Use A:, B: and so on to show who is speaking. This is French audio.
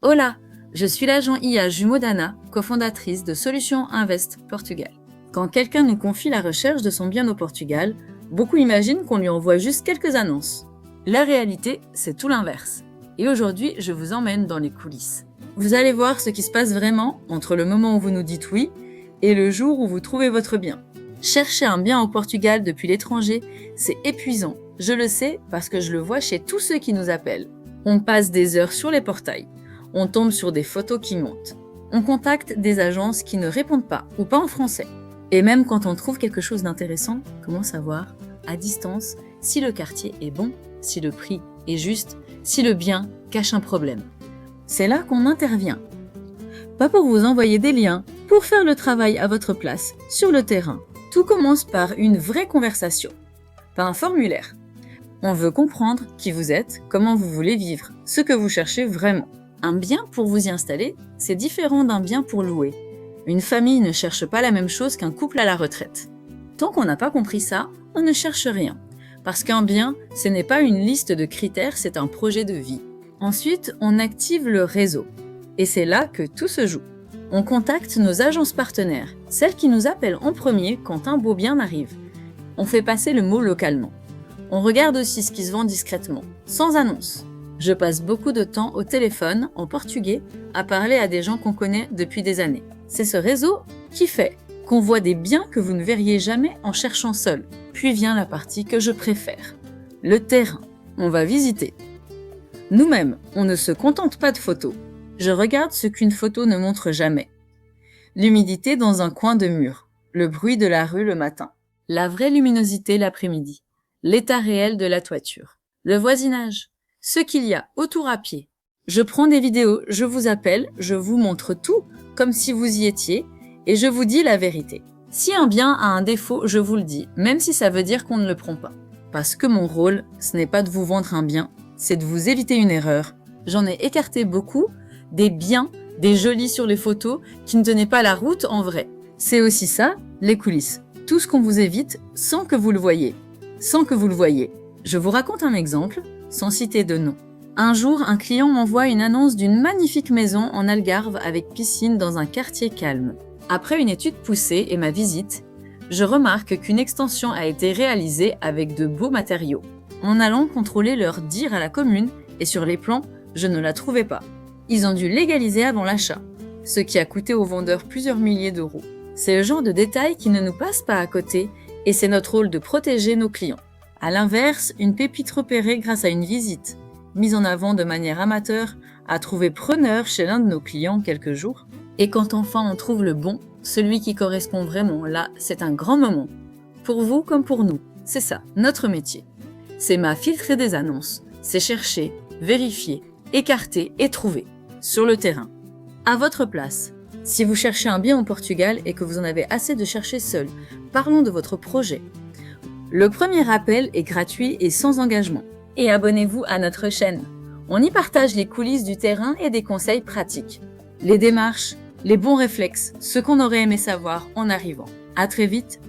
A: Hola, je suis l'agent IA Jumeau d'Anna, cofondatrice de Solutions Invest Portugal. Quand quelqu'un nous confie la recherche de son bien au Portugal, beaucoup imaginent qu'on lui envoie juste quelques annonces. La réalité, c'est tout l'inverse. Et aujourd'hui, je vous emmène dans les coulisses. Vous allez voir ce qui se passe vraiment entre le moment où vous nous dites oui et le jour où vous trouvez votre bien. Chercher un bien au Portugal depuis l'étranger, c'est épuisant. Je le sais parce que je le vois chez tous ceux qui nous appellent. On passe des heures sur les portails. On tombe sur des photos qui montent. On contacte des agences qui ne répondent pas ou pas en français. Et même quand on trouve quelque chose d'intéressant, comment savoir, à distance, si le quartier est bon, si le prix est juste, si le bien cache un problème. C'est là qu'on intervient. Pas pour vous envoyer des liens, pour faire le travail à votre place, sur le terrain. Tout commence par une vraie conversation, pas un formulaire. On veut comprendre qui vous êtes, comment vous voulez vivre, ce que vous cherchez vraiment. Un bien pour vous y installer, c'est différent d'un bien pour louer. Une famille ne cherche pas la même chose qu'un couple à la retraite. Tant qu'on n'a pas compris ça, on ne cherche rien. Parce qu'un bien, ce n'est pas une liste de critères, c'est un projet de vie. Ensuite, on active le réseau. Et c'est là que tout se joue. On contacte nos agences partenaires, celles qui nous appellent en premier quand un beau bien arrive. On fait passer le mot localement. On regarde aussi ce qui se vend discrètement, sans annonce. Je passe beaucoup de temps au téléphone, en portugais, à parler à des gens qu'on connaît depuis des années. C'est ce réseau qui fait qu'on voit des biens que vous ne verriez jamais en cherchant seul. Puis vient la partie que je préfère, le terrain. On va visiter. Nous-mêmes, on ne se contente pas de photos. Je regarde ce qu'une photo ne montre jamais. L'humidité dans un coin de mur, le bruit de la rue le matin, la vraie luminosité l'après-midi, l'état réel de la toiture, le voisinage, ce qu'il y a autour à pied. Je prends des vidéos, je vous appelle, je vous montre tout comme si vous y étiez et je vous dis la vérité. Si un bien a un défaut, je vous le dis, même si ça veut dire qu'on ne le prend pas. Parce que mon rôle, ce n'est pas de vous vendre un bien, c'est de vous éviter une erreur. J'en ai écarté beaucoup, des biens, des jolis sur les photos qui ne tenaient pas la route en vrai. C'est aussi ça, les coulisses. Tout ce qu'on vous évite sans que vous le voyiez. Sans que vous le voyiez. Je vous raconte un exemple, sans citer de nom. Un jour, un client m'envoie une annonce d'une magnifique maison en Algarve avec piscine dans un quartier calme. Après une étude poussée et ma visite, je remarque qu'une extension a été réalisée avec de beaux matériaux. En allant contrôler leur dire à la commune, et sur les plans, je ne la trouvais pas. Ils ont dû légaliser avant l'achat, ce qui a coûté aux vendeurs plusieurs milliers d'euros. C'est le genre de détails qui ne nous passe pas à côté, et c'est notre rôle de protéger nos clients. À l'inverse, une pépite repérée grâce à une visite, mise en avant de manière amateur, a trouvé preneur chez l'un de nos clients quelques jours. Et quand enfin on trouve le bon, celui qui correspond vraiment, là, c'est un grand moment. Pour vous comme pour nous, c'est ça, notre métier. C'est filtrer des annonces, c'est chercher, vérifier, écarter et trouver, sur le terrain. À votre place, si vous cherchez un bien au Portugal et que vous en avez assez de chercher seul, parlons de votre projet. Le premier appel est gratuit et sans engagement. Et abonnez-vous à notre chaîne. On y partage les coulisses du terrain et des conseils pratiques. Les démarches, les bons réflexes, ce qu'on aurait aimé savoir en arrivant. À très vite.